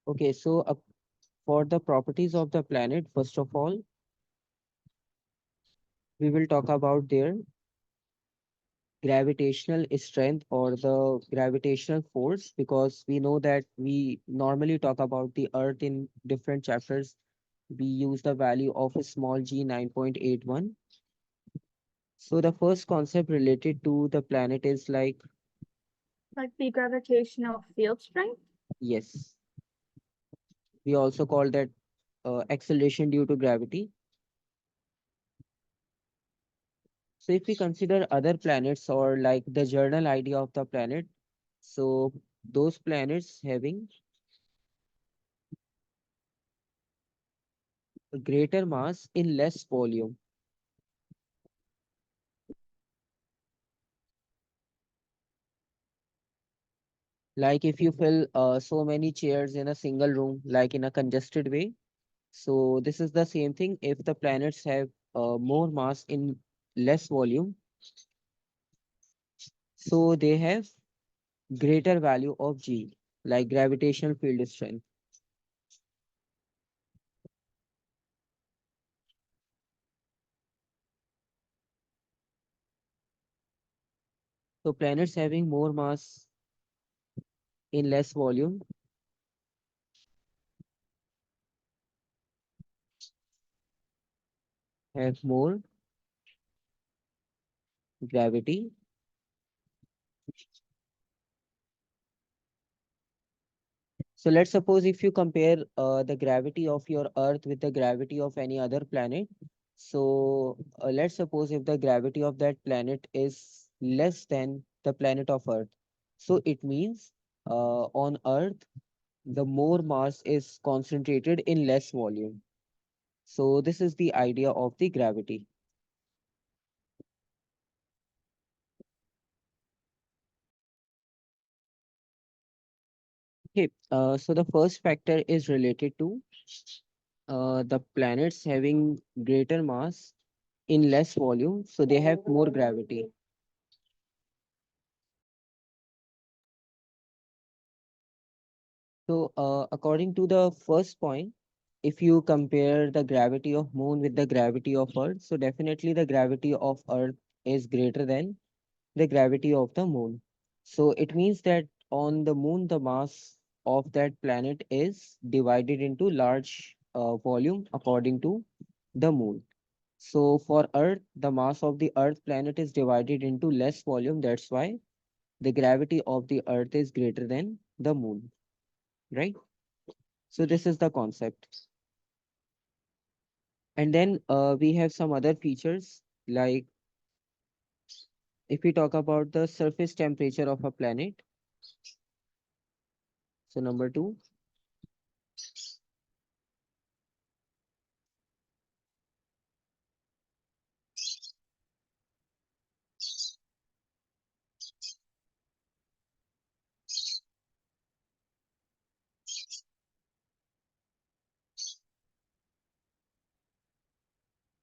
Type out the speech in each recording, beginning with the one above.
Okay, so for the properties of the planet, first of all, we will talk about their gravitational strength or the gravitational force, because we know that we normally talk about the Earth in different chapters. We use the value of a small g 9.81. So the first concept related to the planet is like, Like the gravitational field strength? yes, we also call that acceleration due to gravity. So if we consider other planets or like the general idea of the planet, so those planets having a greater mass in less volume. Like if you fill so many chairs in a single room, like in a congested way. So this is the same thing. If the planets have more mass in less volume, so they have greater value of G, like gravitational field strength. So planets having more mass in less volume have more gravity. So let's suppose if you compare the gravity of your Earth with the gravity of any other planet. So let's suppose if the gravity of that planet is less than the planet of Earth. So it means on Earth, the more mass is concentrated in less volume. So this is the idea of the gravity. Okay, so the first factor is related to the planets having greater mass in less volume, so they have more gravity. So, according to the first point, if you compare the gravity of Moon with the gravity of Earth, so definitely the gravity of Earth is greater than the gravity of the Moon. So it means that on the Moon, the mass of that planet is divided into large volume according to the Moon. So for Earth, the mass of the Earth planet is divided into less volume. That's why the gravity of the Earth is greater than the Moon, right? So this is the concept. And then we have some other features, like if we talk about the surface temperature of a planet. So number two.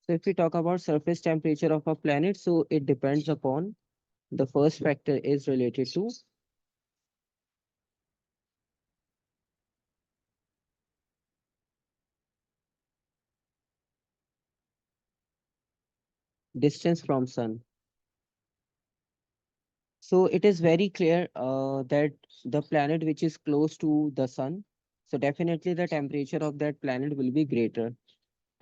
So if we talk about surface temperature of a planet, so it depends upon the first factor is related to distance from sun. So it is very clear that the planet which is close to the sun, so definitely the temperature of that planet will be greater.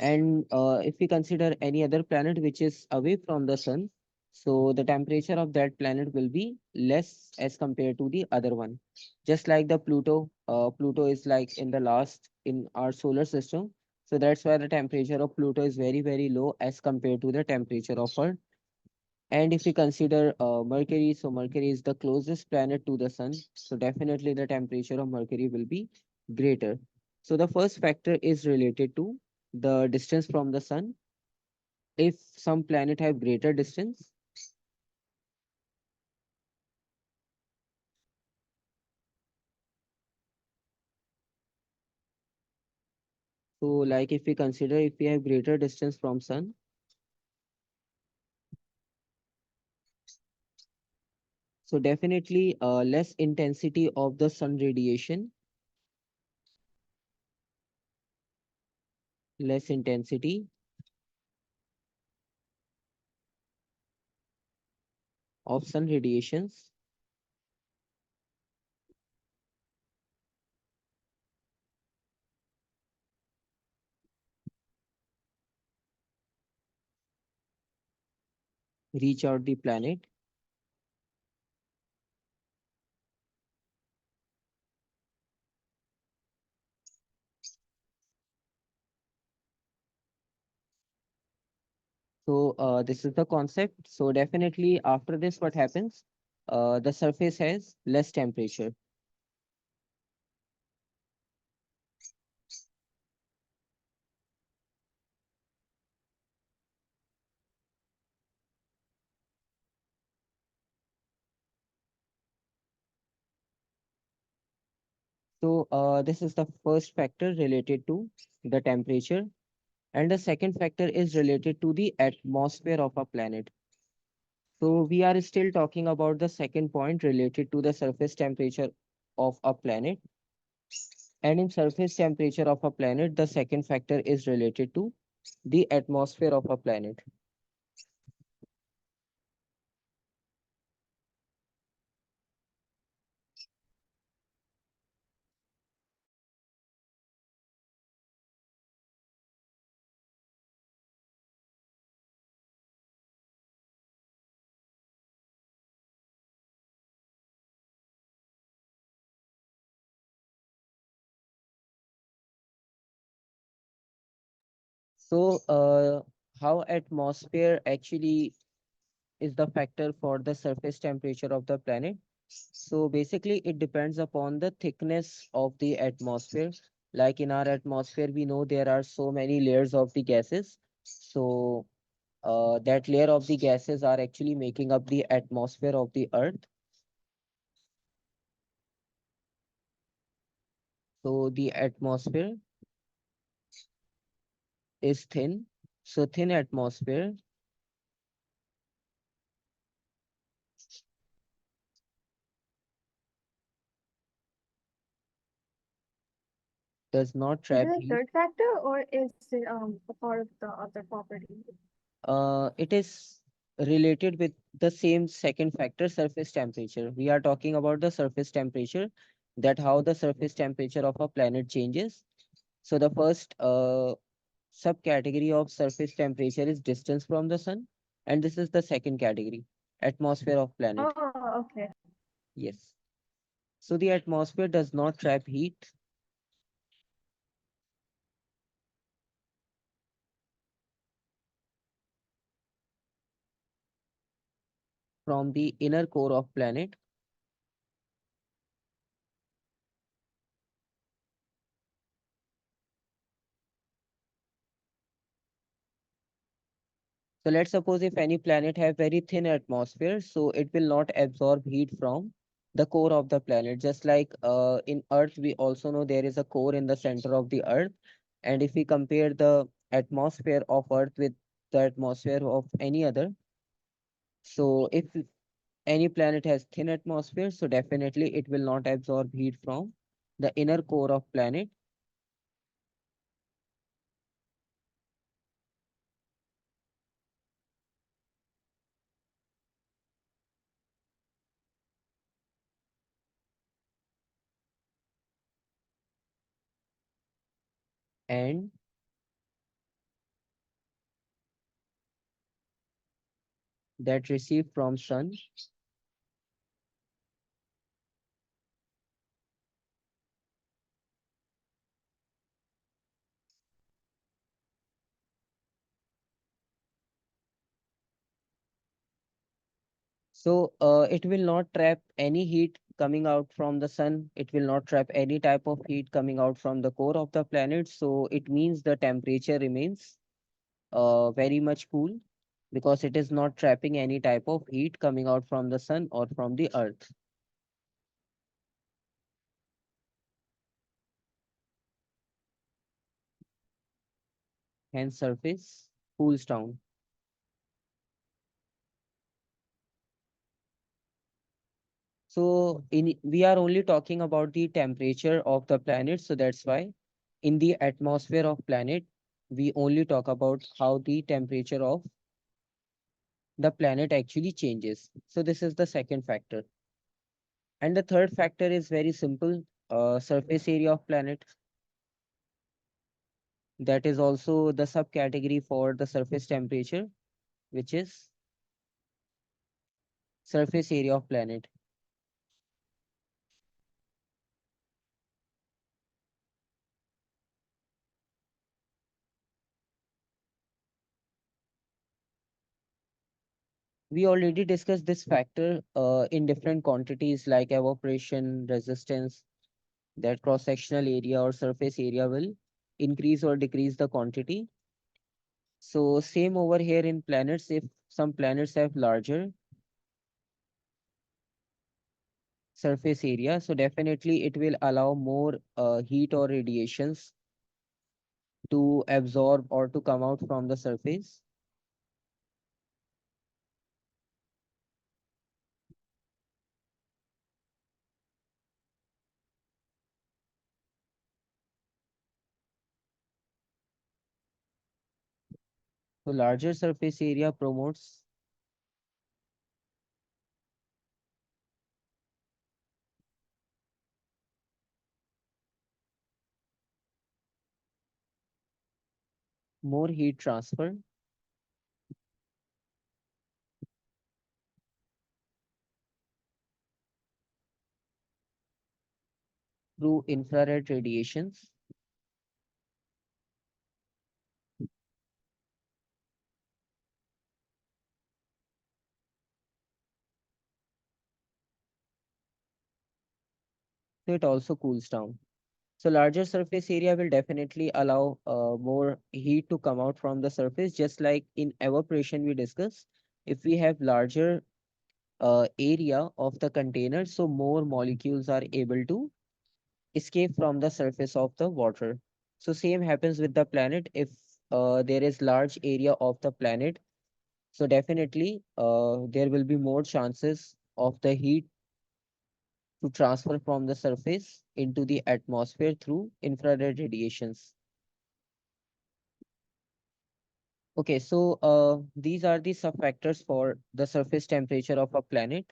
And if we consider any other planet which is away from the sun, so the temperature of that planet will be less as compared to the other one. Just like the Pluto, Pluto is like in the last in our solar system. So that's why the temperature of Pluto is very, very low as compared to the temperature of Earth. And if we consider Mercury, so Mercury is the closest planet to the sun. So definitely the temperature of Mercury will be greater. So the first factor is related to the distance from the sun. If some planet have greater distance, so like if we consider if we have greater distance from sun, so definitely less intensity of the sun radiation less intensity of sun radiations reach out the planet. So this is the concept. So definitely after this, what happens? The surface has less temperature. So this is the first factor related to the temperature. And the second factor is related to the atmosphere of a planet. So we are still talking about the second point related to the surface temperature of a planet. And in surface temperature of a planet, the second factor is related to the atmosphere of a planet. So how atmosphere actually is the factor for the surface temperature of the planet? So basically, it depends upon the thickness of the atmosphere. Like in our atmosphere, we know there are so many layers of the gases. So that layer of the gases are actually making up the atmosphere of the Earth. So the atmosphere is thin. So thin atmosphere does not Is trap it a heat. third factor or is it a part of the other property? It is related with the same second factor, surface temperature. We are talking about the surface temperature, that how the surface temperature of a planet changes. So the first subcategory of surface temperature is distance from the sun, and this is the second category, atmosphere of planet. Oh, okay. Yes. So the atmosphere does not trap heat from the inner core of planet. So let's suppose if any planet have very thin atmosphere, so it will not absorb heat from the core of the planet. Just like in Earth, we also know there is a core in the center of the Earth. And if we compare the atmosphere of Earth with the atmosphere of any other, so if any planet has thin atmosphere, so definitely it will not absorb heat from the inner core of planet. And that receive from sun. So it will not trap any heat coming out from the sun. It will not trap any type of heat coming out from the core of the planet. So it means the temperature remains very much cool because it is not trapping any type of heat coming out from the sun or from the earth. Hence surface cools down. So we are only talking about the temperature of the planet. So that's why in the atmosphere of planet, We only talk about how the temperature of the planet actually changes. So this is the second factor. And the third factor is very simple, surface area of planet. That is also the subcategory for the surface temperature, which is surface area of planet. We already discussed this factor in different quantities like evaporation, resistance, that cross-sectional area or surface area will increase or decrease the quantity. So same over here in planets, if some planets have larger surface area, so definitely it will allow more heat or radiations to absorb or to come out from the surface. So larger surface area promotes more heat transfer through infrared radiations. So it also cools down. So larger surface area will definitely allow more heat to come out from the surface, just like in evaporation we discussed. If we have larger area of the container, so more molecules are able to escape from the surface of the water. So same happens with the planet. If there is large area of the planet, so definitely there will be more chances of the heat to transfer from the surface into the atmosphere through infrared radiations. Okay, so these are the sub factors for the surface temperature of a planet.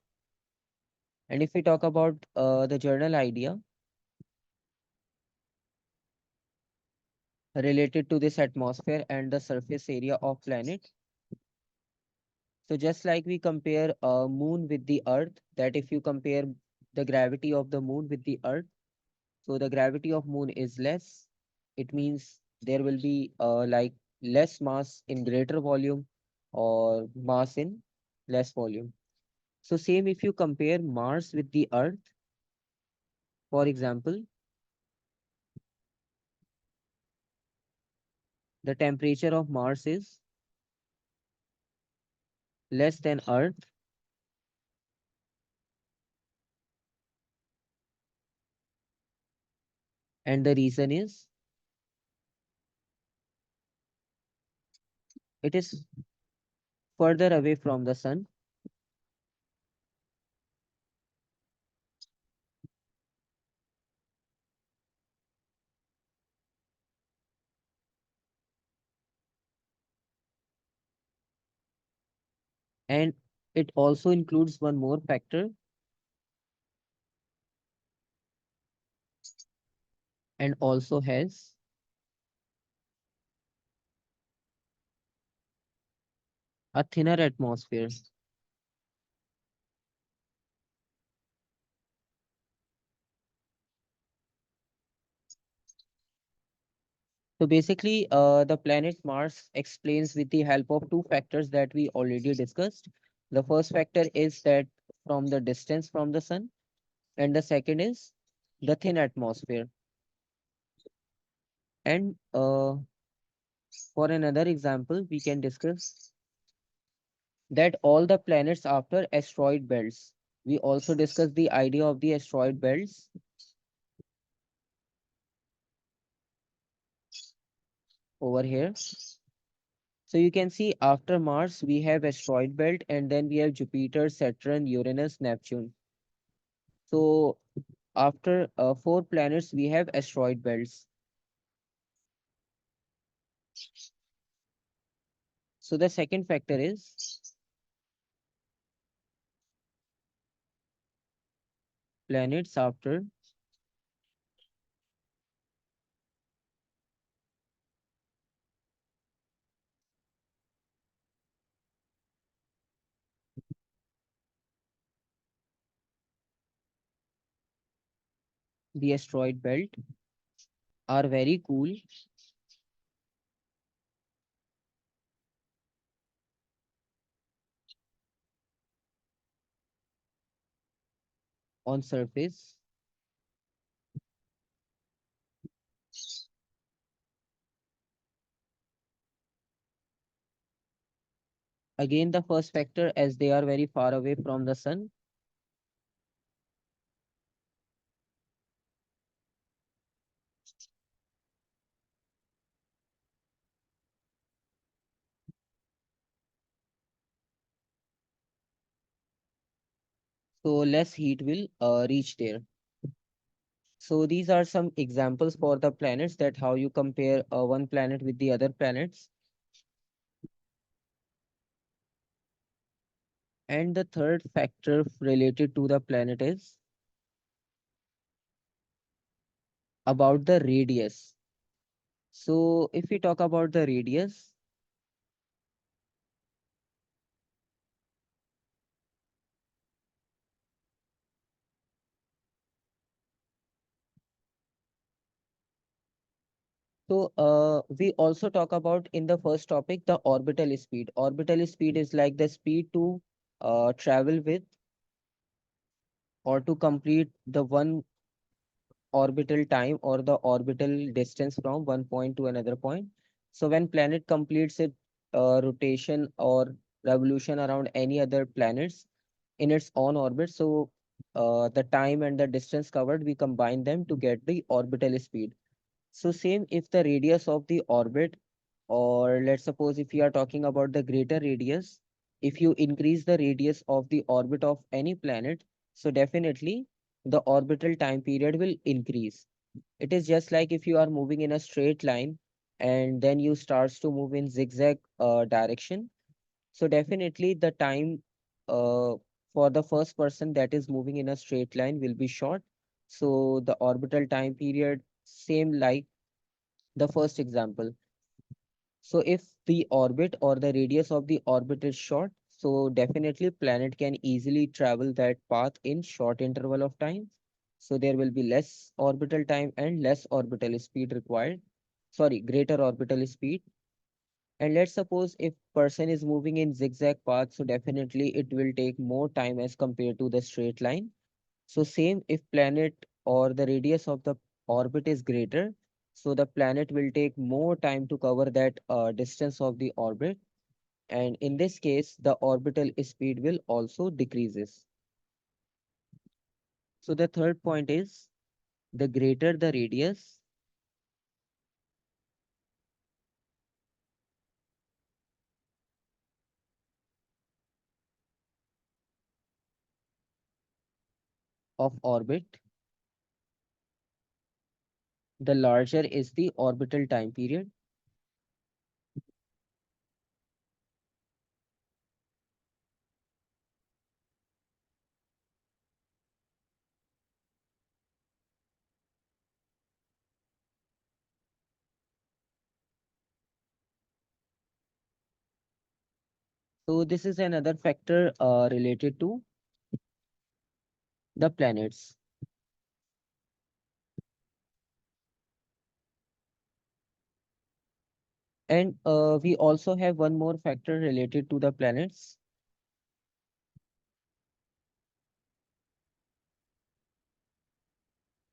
And if we talk about the general idea related to this atmosphere and the surface area of planet, so just like we compare a moon with the earth, that if you compare the gravity of the moon with the earth, so the gravity of moon is less. It means there will be like less mass in greater volume or mass in less volume. So same if you compare Mars with the earth, for example, the temperature of Mars is less than earth, and the reason is it is further away from the sun, and it also includes one more factor and also has a thinner atmosphere. So basically, the planet Mars explains with the help of two factors that we already discussed. The first factor is that from the distance from the sun, and the second is the thin atmosphere. And for another example, we can discuss that all the planets after asteroid belts. We also discussed the idea of the asteroid belts over here. So you can see after Mars, we have asteroid belt and then we have Jupiter, Saturn, Uranus, Neptune. So after four planets, we have asteroid belts. So the second factor is planets after the asteroid belt are very cool on surface. Again, the first factor, as they are very far away from the sun. So less heat will reach there. So these are some examples for the planets, that how you compare one planet with the other planets. And the third factor related to the planet is about the radius. So if we talk about the radius, so we also talk about in the first topic the orbital speed. Orbital speed is like the speed to travel with or to complete the one orbital time or the orbital distance from one point to another point. So when planet completes its rotation or revolution around any other planets in its own orbit, so the time and the distance covered, we combine them to get the orbital speed. So same if the radius of the orbit, or let's suppose if you are talking about the greater radius, if you increase the radius of the orbit of any planet, so definitely the orbital time period will increase. It is just like if you are moving in a straight line and then you starts to move in zigzag direction. So definitely the time uh, for the first person that is moving in a straight line will be short. So the orbital time period same like the first example. So if the orbit or the radius of the orbit is short, so definitely planet can easily travel that path in short interval of time. So there will be less orbital time and less orbital speed required. Sorry, greater orbital speed. And let's suppose if person is moving in zigzag path, so definitely it will take more time as compared to the straight line. So same if planet or the radius of the orbit is greater, so the planet will take more time to cover that distance of the orbit. And in this case, the orbital speed will also decreases. So the third point is the greater the radius of orbit, the larger is the orbital time period. So this is another factor related to the planets. And we also have one more factor related to the planets,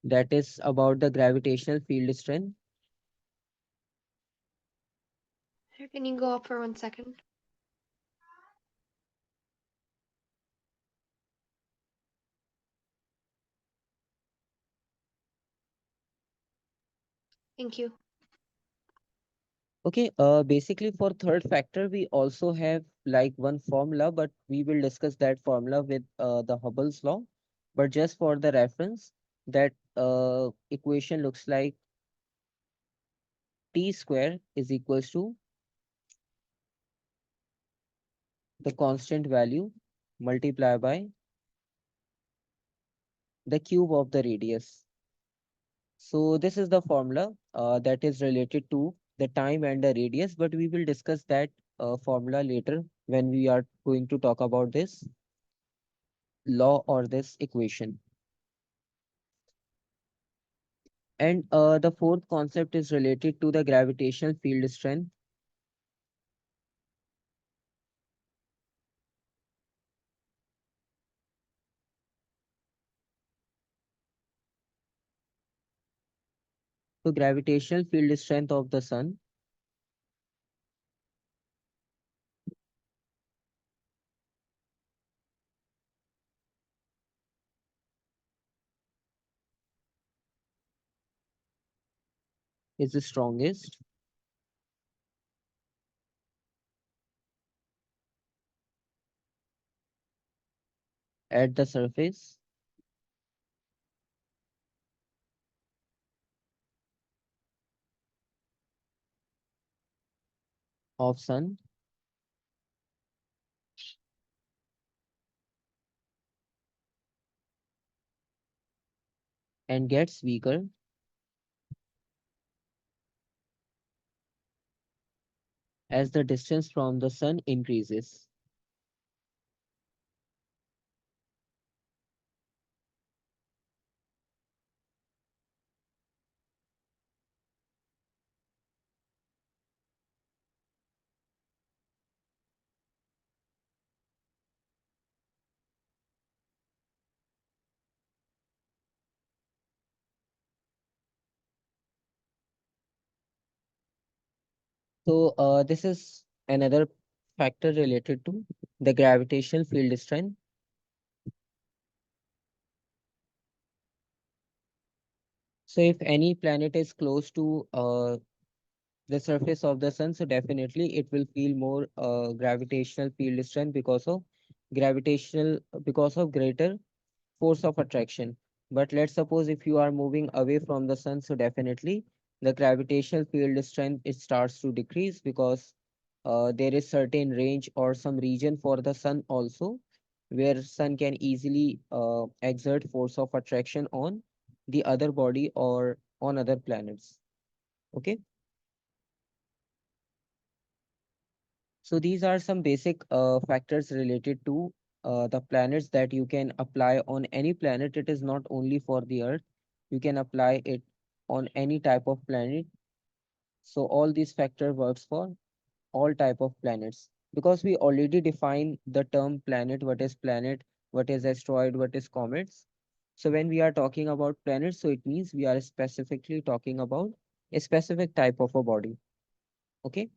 that is about the gravitational field strength. Sir, can you go up for 1 second? Thank you. Okay, basically for third factor, we also have like one formula, but we will discuss that formula with the Hubble's law. But just for the reference, that equation looks like T square is equals to the constant value multiplied by the cube of the radius. So this is the formula that is related to the time and the radius, but we will discuss that formula later when we are going to talk about this law or this equation. And the fourth concept is related to the gravitational field strength. So gravitational field strength of the sun is the strongest at the surface of sun and gets weaker as the distance from the sun increases. So this is another factor related to the gravitational field strength. So if any planet is close to the surface of the sun, so definitely it will feel more gravitational field strength because of greater force of attraction. But let's suppose if you are moving away from the sun, so definitely the gravitational field strength it starts to decrease because there is certain range or some region for the sun also where sun can easily exert force of attraction on the other body or on other planets. Okay. So these are some basic factors related to the planets that you can apply on any planet. It is not only for the Earth. You can apply it on any type of planet. So all these factor works for all type of planets because we already define the term planet, what is asteroid, what is comets. So when we are talking about planets, so it means we are specifically talking about a specific type of a body. Okay.